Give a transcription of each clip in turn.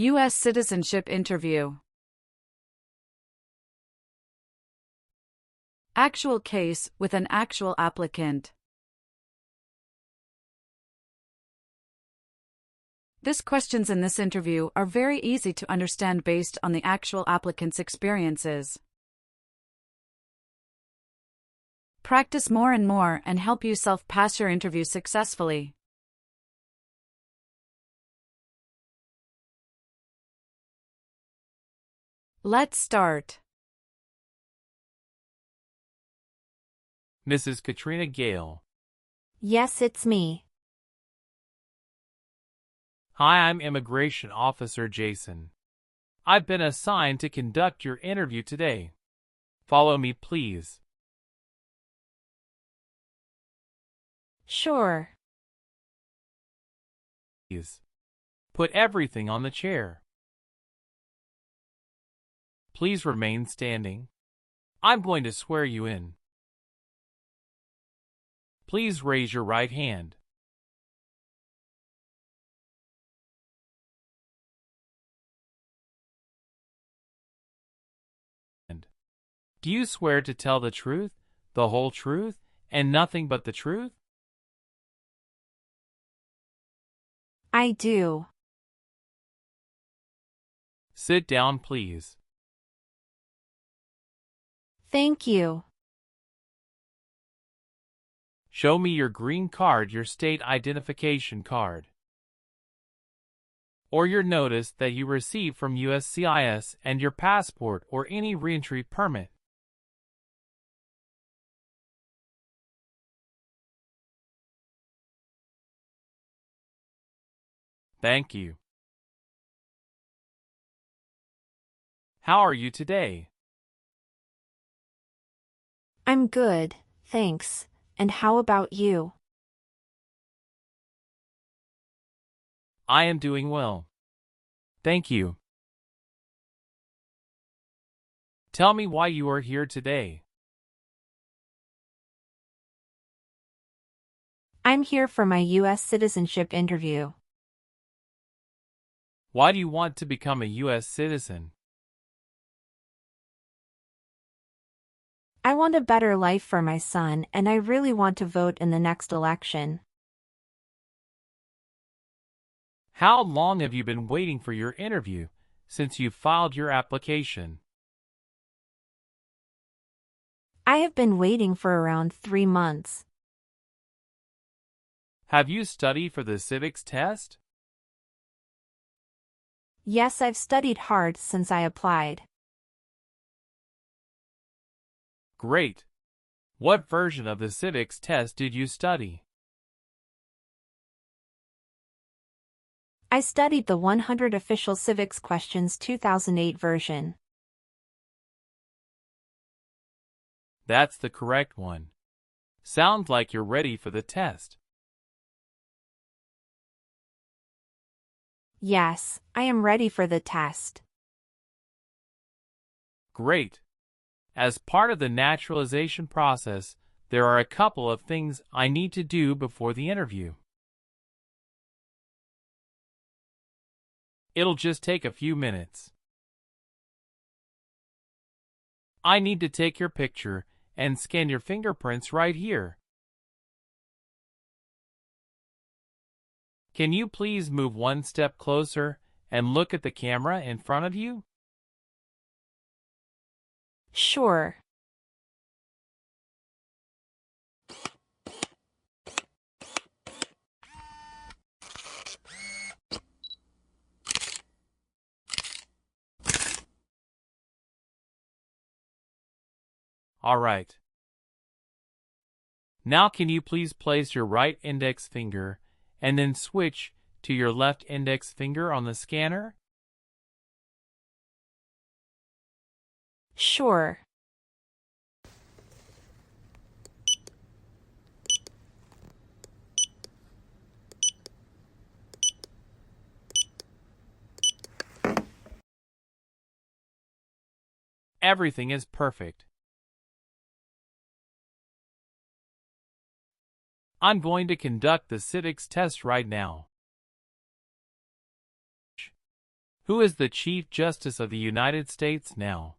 U.S. Citizenship Interview. Actual case with an actual applicant. These questions in this interview are very easy to understand based on the actual applicant's experiences. Practice more and more and help yourself pass your interview successfully. Let's start. Mrs. Katrina Gale. Yes, it's me. Hi, I'm Immigration Officer Jason. I've been assigned to conduct your interview today. Follow me, please. Sure. Please. Put everything on the chair. Please remain standing. I'm going to swear you in. Please raise your right hand. Do you swear to tell the truth, the whole truth, and nothing but the truth? I do. Sit down, please. Thank you. Show me your green card, your state identification card, or your notice that you received from USCIS and your passport or any reentry permit. Thank you. How are you today? I'm good, thanks. And how about you? I am doing well. Thank you. Tell me why you are here today. I'm here for my U.S. citizenship interview. Why do you want to become a U.S. citizen? I want a better life for my son, and I really want to vote in the next election. How long have you been waiting for your interview since you filed your application? I have been waiting for around 3 months. Have you studied for the civics test? Yes, I've studied hard since I applied. Great. What version of the civics test did you study? I studied the 100 Official Civics Questions 2008 version. That's the correct one. Sounds like you're ready for the test. Yes, I am ready for the test. Great. As part of the naturalization process, there are a couple of things I need to do before the interview. It'll just take a few minutes. I need to take your picture and scan your fingerprints right here. Can you please move one step closer and look at the camera in front of you? Sure. All right. Now can you please place your right index finger and then switch to your left index finger on the scanner? Sure. Everything is perfect. I'm going to conduct the civics test right now. Who is the Chief Justice of the United States now?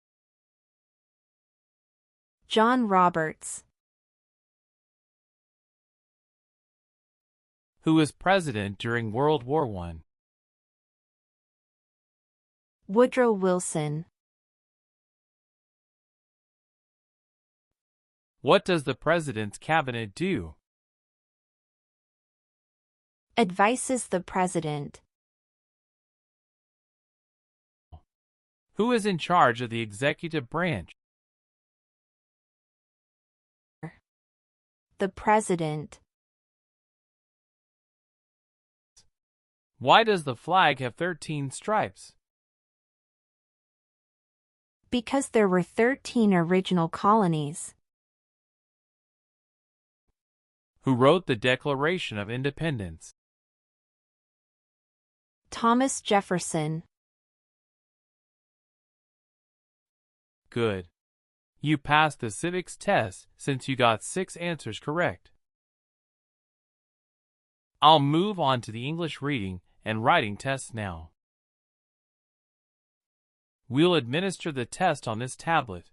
John Roberts. Who was president during World War I? Woodrow Wilson. What does the president's cabinet do? Advises the president. Who is in charge of the executive branch? The president. Why does the flag have 13 stripes? Because there were 13 original colonies. Who wrote the Declaration of Independence? Thomas Jefferson. Good. You passed the civics test since you got 6 answers correct. I'll move on to the English reading and writing tests now. We'll administer the test on this tablet.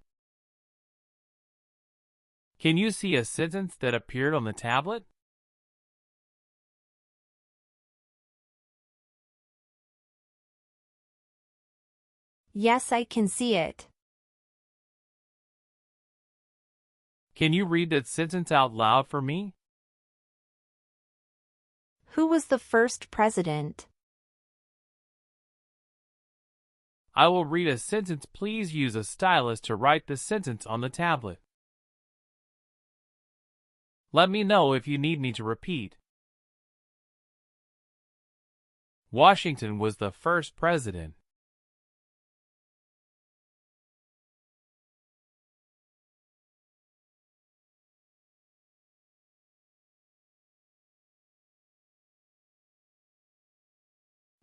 Can you see a sentence that appeared on the tablet? Yes, I can see it. Can you read that sentence out loud for me? Who was the first president? I will read a sentence. Please use a stylus to write the sentence on the tablet. Let me know if you need me to repeat. Washington was the first president.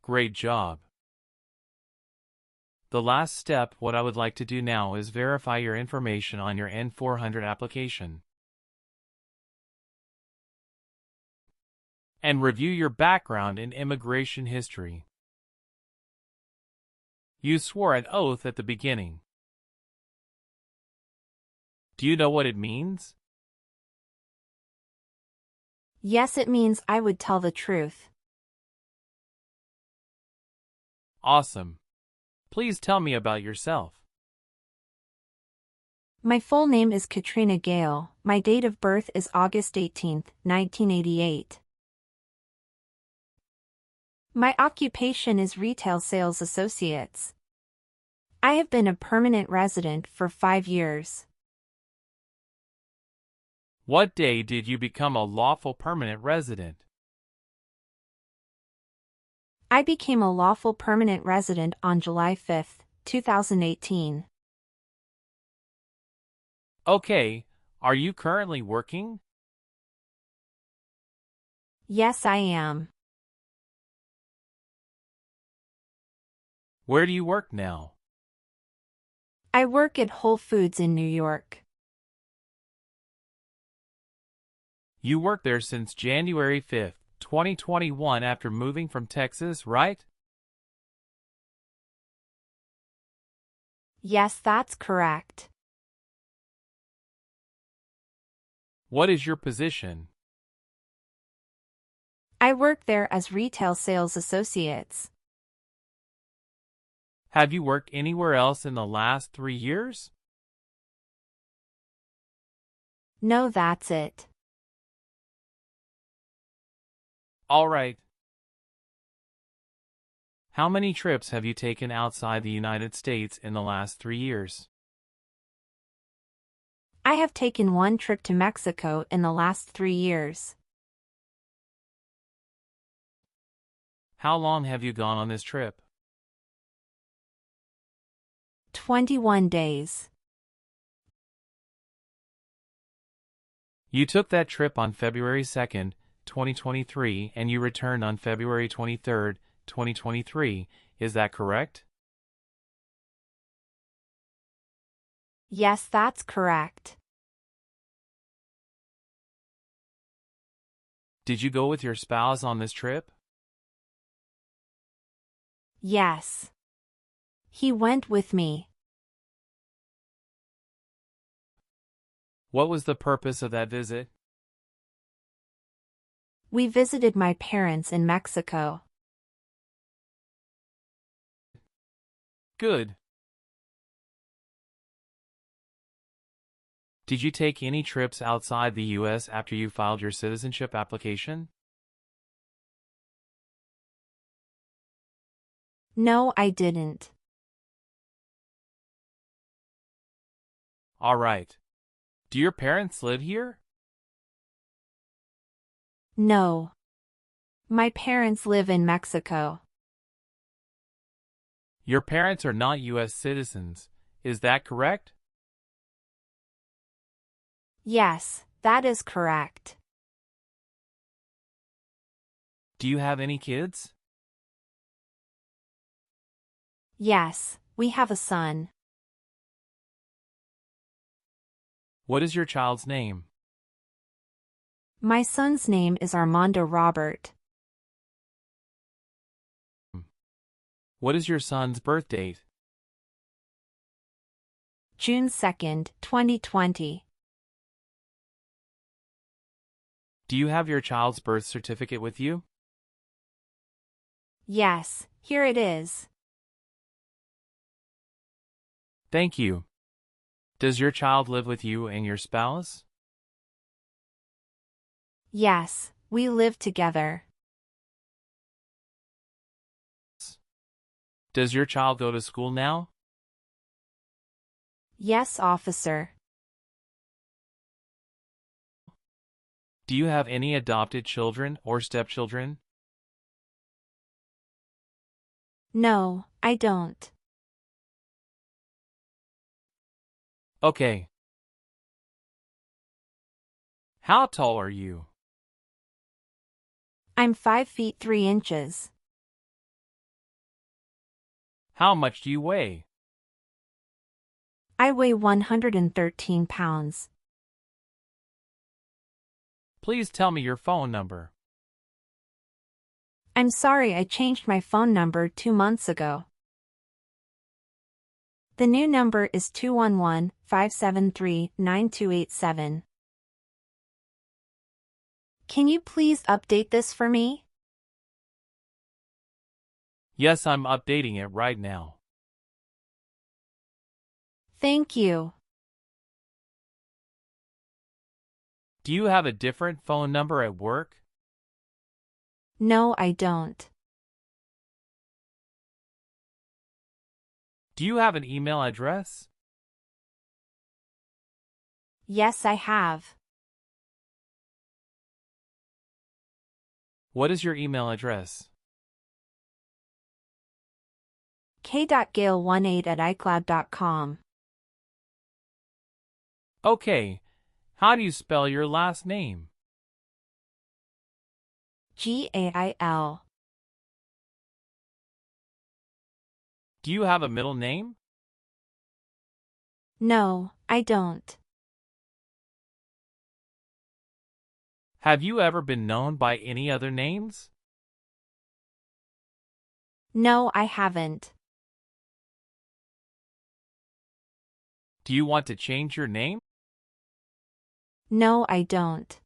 Great job. The last step, what I would like to do now is verify your information on your N400 application and review your background and immigration history. You swore an oath at the beginning. Do you know what it means? Yes, it means I would tell the truth. Awesome. Please tell me about yourself. My full name is Katrina Gale. My date of birth is August 18, 1988. My occupation is retail sales associates. I have been a permanent resident for 5 years. What day did you become a lawful permanent resident? I became a lawful permanent resident on July 5, 2018. Okay, are you currently working? Yes, I am. Where do you work now? I work at Whole Foods in New York. You worked there since January 5th, 2021 after moving from Texas, right? Yes, that's correct. What is your position? I work there as retail sales associates. Have you worked anywhere else in the last 3 years? No, that's it. All right. How many trips have you taken outside the United States in the last 3 years? I have taken 1 trip to Mexico in the last 3 years. How long have you gone on this trip? 21 days. You took that trip on February 2nd, 2023, and you returned on February 23rd, 2023. Is that correct? Yes, that's correct. Did you go with your spouse on this trip? Yes. He went with me. What was the purpose of that visit? We visited my parents in Mexico. Good. Did you take any trips outside the U.S. after you filed your citizenship application? No, I didn't. All right. Do your parents live here? No. My parents live in Mexico. Your parents are not U.S. citizens. Is that correct? Yes, that is correct. Do you have any kids? Yes, we have a son. What is your child's name? My son's name is Armando Robert. What is your son's birth date? June 2nd, 2020. Do you have your child's birth certificate with you? Yes, here it is. Thank you. Does your child live with you and your spouse? Yes, we live together. Does your child go to school now? Yes, officer. Do you have any adopted children or stepchildren? No, I don't. Okay. How tall are you? I'm 5 feet 3 inches. How much do you weigh? I weigh 113 pounds. Please tell me your phone number. I'm sorry, I changed my phone number 2 months ago. The new number is 211-573-9287. Can you please update this for me? Yes, I'm updating it right now. Thank you. Do you have a different phone number at work? No, I don't. Do you have an email address? Yes, I have. What is your email address? k.gale18@icloud.com. Okay. How do you spell your last name? Gail. Do you have a middle name? No, I don't. Have you ever been known by any other names? No, I haven't. Do you want to change your name? No, I don't.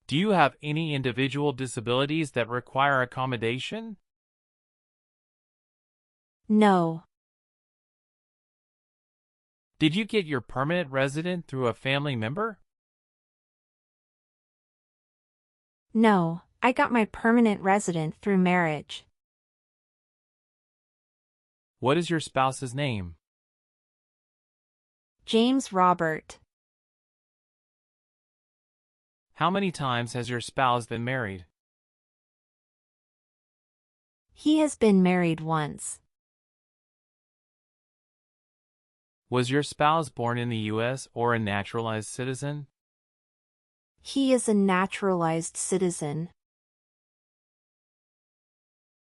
Do you have any individual disabilities that require accommodation? No. Did you get your permanent resident through a family member? No, I got my permanent resident through marriage. What is your spouse's name? James Robert. How many times has your spouse been married? He has been married once. Was your spouse born in the U.S. or a naturalized citizen? He is a naturalized citizen.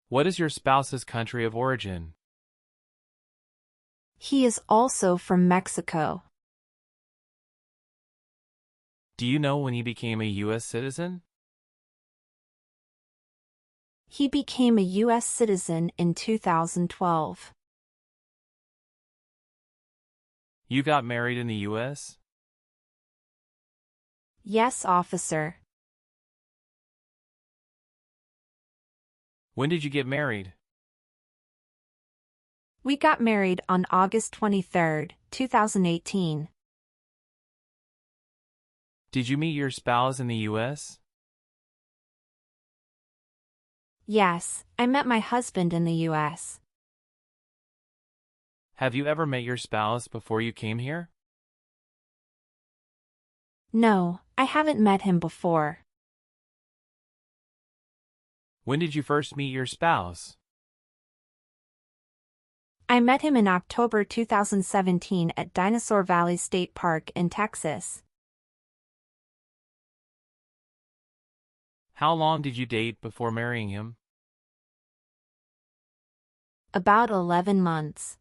What is your spouse's country of origin? He is also from Mexico. Do you know when he became a U.S. citizen? He became a U.S. citizen in 2012. You got married in the U.S.? Yes, officer. When did you get married? We got married on August 23, 2018. Did you meet your spouse in the U.S.? Yes, I met my husband in the U.S. Have you ever met your spouse before you came here? No, I haven't met him before. When did you first meet your spouse? I met him in October 2017 at Dinosaur Valley State Park in Texas. How long did you date before marrying him? About 11 months.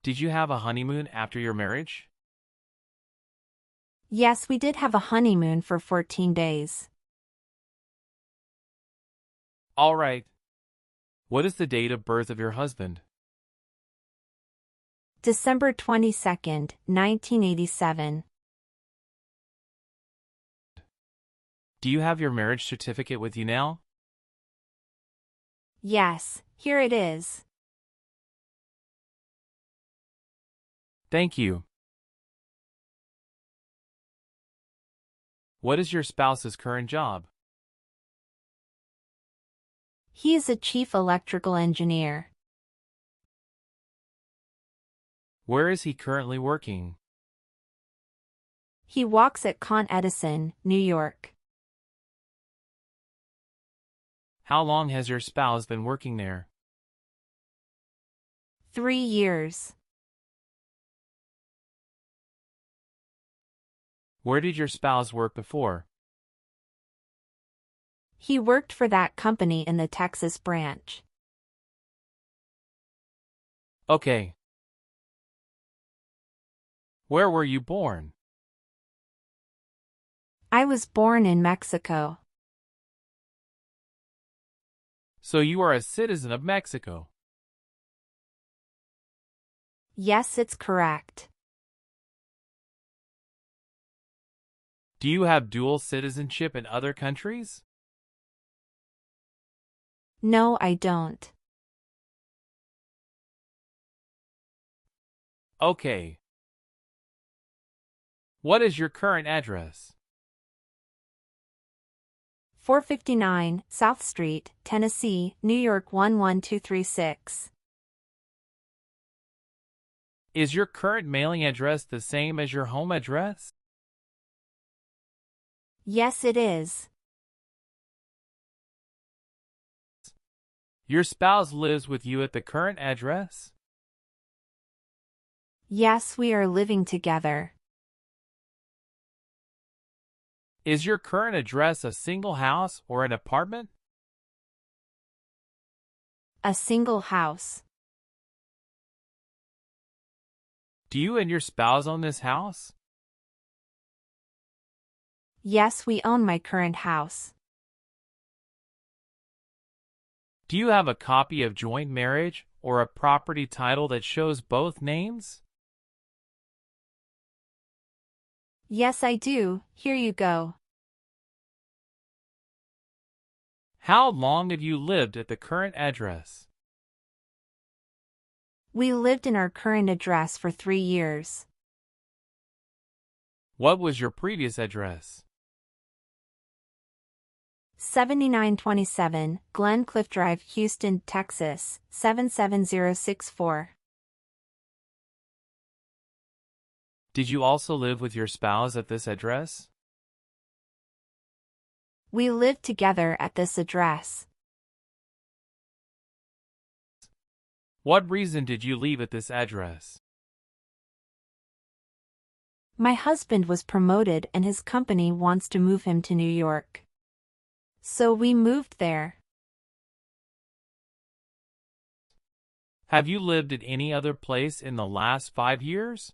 Did you have a honeymoon after your marriage? Yes, we did have a honeymoon for 14 days. All right. What is the date of birth of your husband? December 22, 1987. Do you have your marriage certificate with you now? Yes, here it is. Thank you. What is your spouse's current job? He is a chief electrical engineer. Where is he currently working? He walks at Con Edison, New York. How long has your spouse been working there? 3 years. Where did your spouse work before? He worked for that company in the Texas branch. Okay. Where were you born? I was born in Mexico. So you are a citizen of Mexico. Yes, it's correct. Do you have dual citizenship in other countries? No, I don't. Okay. What is your current address? 459 South Street, Tennessee, New York 11236. Is your current mailing address the same as your home address? Yes, it is. Your spouse lives with you at the current address? Yes, we are living together. Is your current address a single house or an apartment? A single house. Do you and your spouse own this house? Yes, we own my current house. Do you have a copy of joint marriage or a property title that shows both names? Yes, I do. Here you go. How long have you lived at the current address? We lived in our current address for 3 years. What was your previous address? 7927 Glencliff Drive, Houston, Texas, 77064. Did you also live with your spouse at this address? We lived together at this address. What reason did you leave at this address? My husband was promoted and his company wants to move him to New York. So we moved there. Have you lived at any other place in the last 5 years?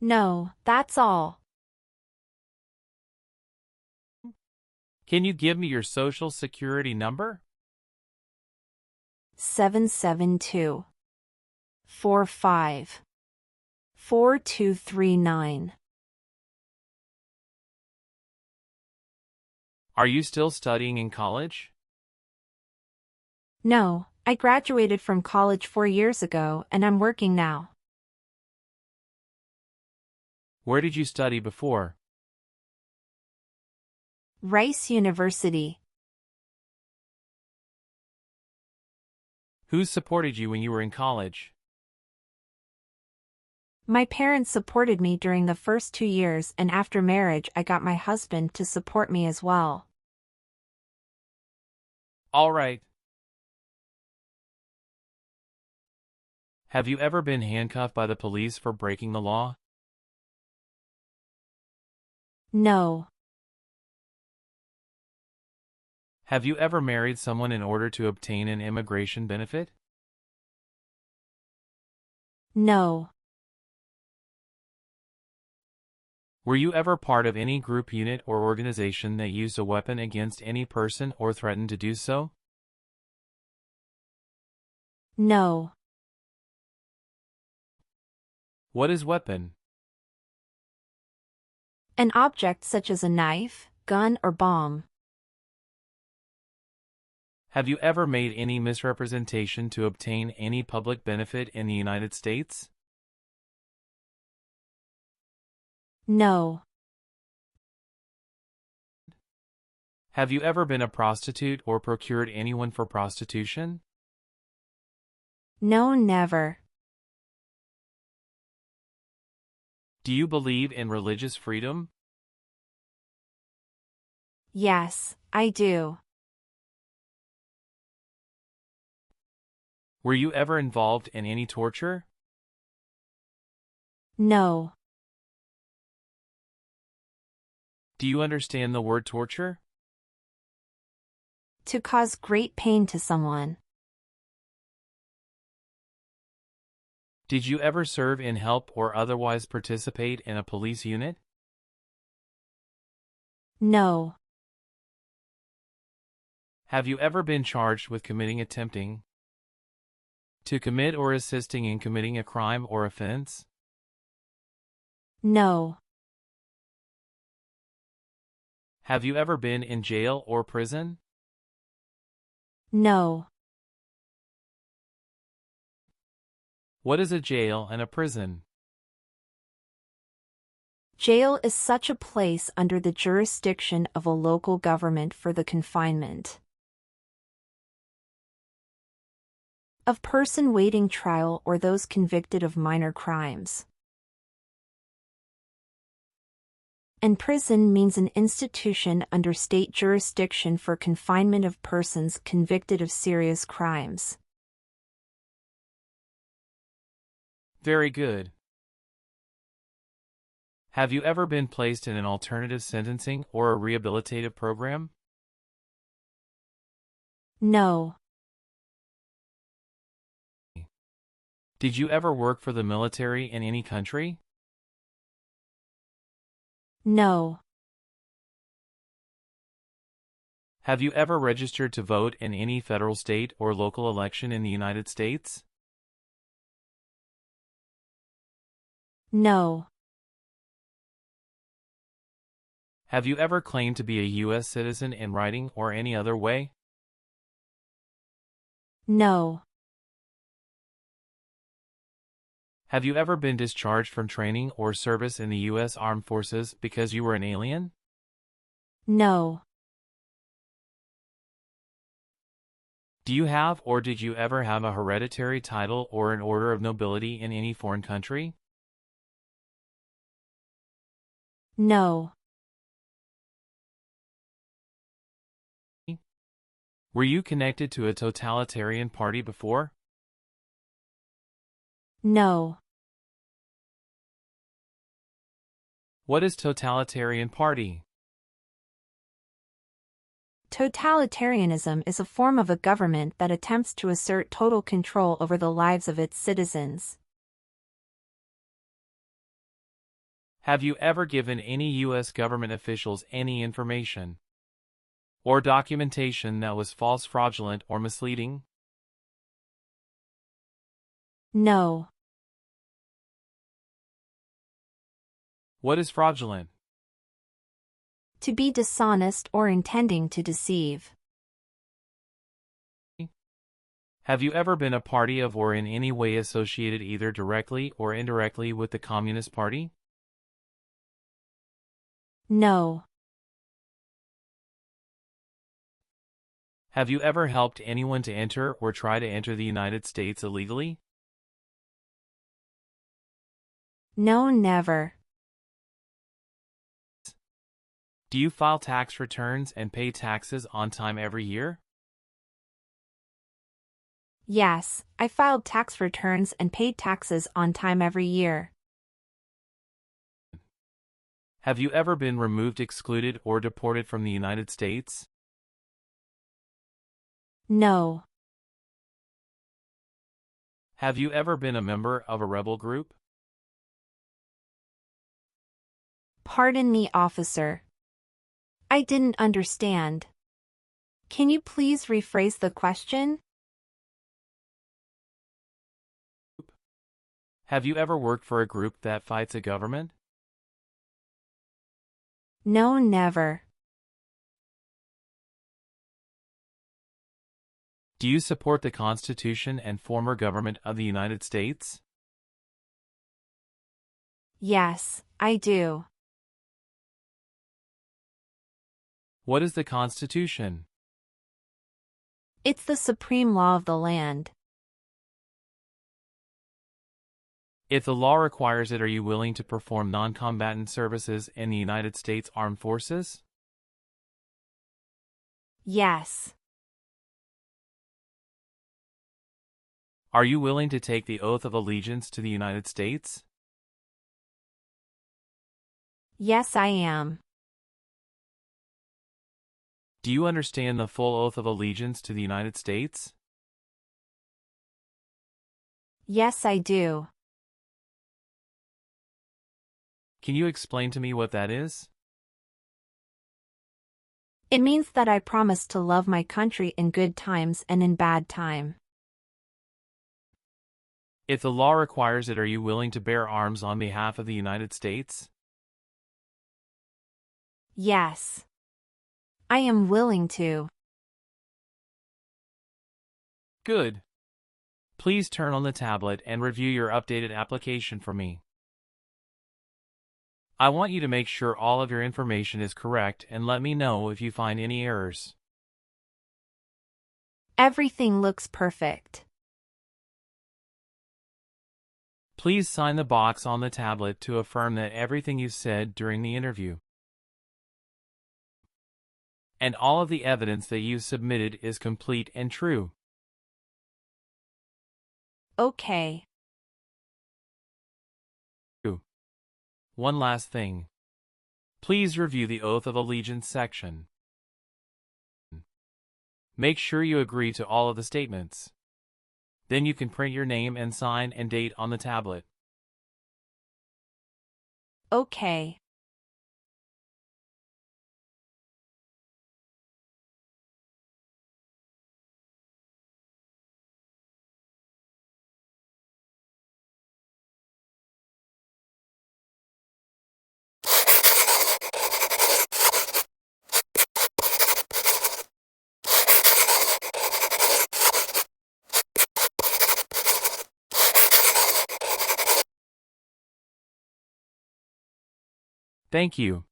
No, that's all. Can you give me your social security number? 772 45 4239. Are you still studying in college? No, I graduated from college 4 years ago and I'm working now. Where did you study before? Rice University. Who supported you when you were in college? My parents supported me during the first 2 years, and after marriage I got my husband to support me as well. All right. Have you ever been handcuffed by the police for breaking the law? No. Have you ever married someone in order to obtain an immigration benefit? No. Were you ever part of any group, unit, or organization that used a weapon against any person or threatened to do so? No. What is weapon? An object such as a knife, gun, or bomb. Have you ever made any misrepresentation to obtain any public benefit in the United States? No. Have you ever been a prostitute or procured anyone for prostitution? No, never. Do you believe in religious freedom? Yes, I do. Were you ever involved in any torture? No. Do you understand the word torture? To cause great pain to someone. Did you ever serve in, help, or otherwise participate in a police unit? No. Have you ever been charged with attempting to commit or assisting in committing a crime or offense? No. Have you ever been in jail or prison? No. What is a jail and a prison? Jail is such a place under the jurisdiction of a local government for the confinement of person waiting trial or those convicted of minor crimes. And prison means an institution under state jurisdiction for confinement of persons convicted of serious crimes. Very good. Have you ever been placed in an alternative sentencing or a rehabilitative program? No. Did you ever work for the military in any country? No. Have you ever registered to vote in any federal, state, or local election in the United States? No. Have you ever claimed to be a U.S. citizen in writing or any other way? No. Have you ever been discharged from training or service in the U.S. Armed Forces because you were an alien? No. Do you have or did you ever have a hereditary title or an order of nobility in any foreign country? No. Were you connected to a totalitarian party before? No. What is totalitarian party? Totalitarianism is a form of a government that attempts to assert total control over the lives of its citizens. Have you ever given any U.S. government officials any information or documentation that was false, fraudulent, or misleading? No. What is fraudulent? To be dishonest or intending to deceive. Have you ever been a party of or in any way associated either directly or indirectly with the Communist Party? No. Have you ever helped anyone to enter or try to enter the United States illegally? No, never. Do you file tax returns and pay taxes on time every year? Yes, I filed tax returns and paid taxes on time every year. Have you ever been removed, excluded, or deported from the United States? No. Have you ever been a member of a rebel group? Pardon me, officer. I didn't understand. Can you please rephrase the question? Have you ever worked for a group that fights a government? No, never. Do you support the Constitution and former government of the United States? Yes, I do. What is the Constitution? It's the supreme law of the land. If the law requires it, are you willing to perform non-combatant services in the United States Armed Forces? Yes. Are you willing to take the oath of allegiance to the United States? Yes, I am. Do you understand the full oath of allegiance to the United States? Yes, I do. Can you explain to me what that is? It means that I promise to love my country in good times and in bad time. If the law requires it, are you willing to bear arms on behalf of the United States? Yes. I am willing to. Good. Please turn on the tablet and review your updated application for me. I want you to make sure all of your information is correct and let me know if you find any errors. Everything looks perfect. Please sign the box on the tablet to affirm that everything you said during the interview and all of the evidence that you submitted is complete and true. Okay. One last thing. Please review the Oath of Allegiance section. Make sure you agree to all of the statements. Then you can print your name and sign and date on the tablet. Okay. Thank you.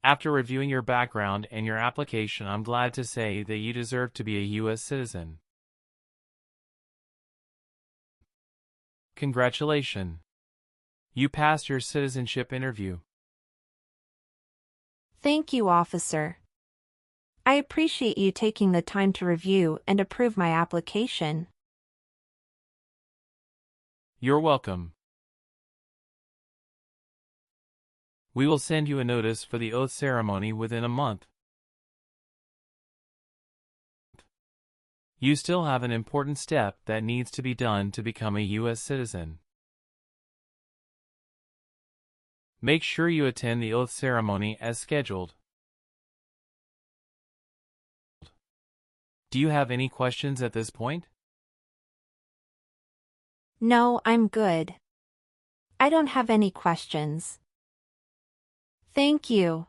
After reviewing your background and your application, I'm glad to say that you deserve to be a U.S. citizen. Congratulations. You passed your citizenship interview. Thank you, officer. I appreciate you taking the time to review and approve my application. You're welcome. We will send you a notice for the oath ceremony within a month. You still have an important step that needs to be done to become a U.S. citizen. Make sure you attend the oath ceremony as scheduled. Do you have any questions at this point? No, I'm good. I don't have any questions. Thank you.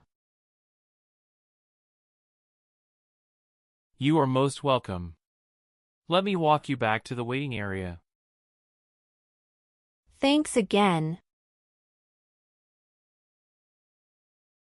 You are most welcome. Let me walk you back to the waiting area. Thanks again.